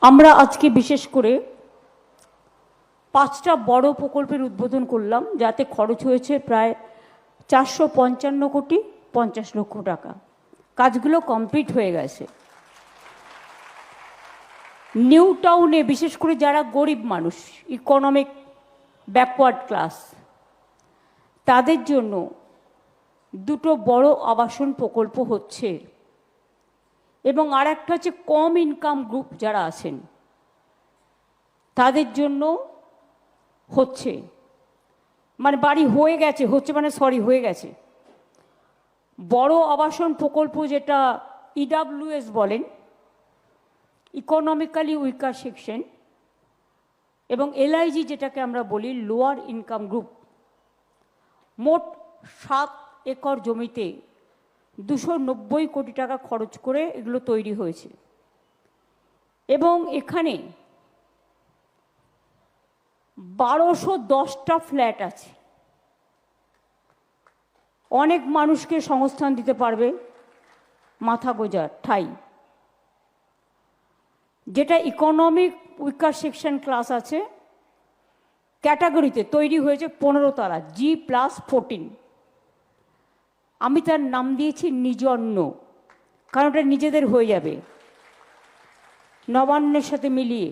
আমরা আজকে বিশেষ করে 5টা বড় প্রকল্পের উদ্বোধন করলাম, যাতে খরচ হয়েছে প্রায় 455 কোটি 50 লক্ষ টাকা। কাজগুলো কমপ্লিট হয়ে গেছে। নিউ টাউনে বিশেষ করে যারা গরিব মানুষ, ইকোনমিক ব্যাকওয়ার্ড ক্লাস, তাদের জন্য দুটো বড় আবাসন প্রকল্প হচ্ছে, এবং আর একটা হচ্ছে কম ইনকাম গ্রুপ যারা আছেন তাদের জন্য হচ্ছে, মানে বাড়ি হয়ে গেছে, হয়ে গেছে। বড় আবাসন প্রকল্প যেটা ইডাব্লিউএস বলেন, ইকোনমিক্যালি উইকার সেকশন, এবং এলআইজি যেটাকে আমরা বলি লোয়ার ইনকাম গ্রুপ, মোট 7 একর জমিতে 290 কোটি টাকা খরচ করে এগুলো তৈরি হয়েছে। এবং এখানে 1210টা ফ্ল্যাট আছে। অনেক মানুষকে সংস্থান দিতে পারবে, মাথা গোজার ঠাই। যেটা ইকোনমিক উইকার সেকশন ক্লাস আছে ক্যাটাগরিতে তৈরি হয়েছে 15 তলা, G+14। আমি তার নাম দিয়েছি নিজন্য, কারণ ওটা নিজেদের হয়ে যাবে নবান্নের সাথে মিলিয়ে।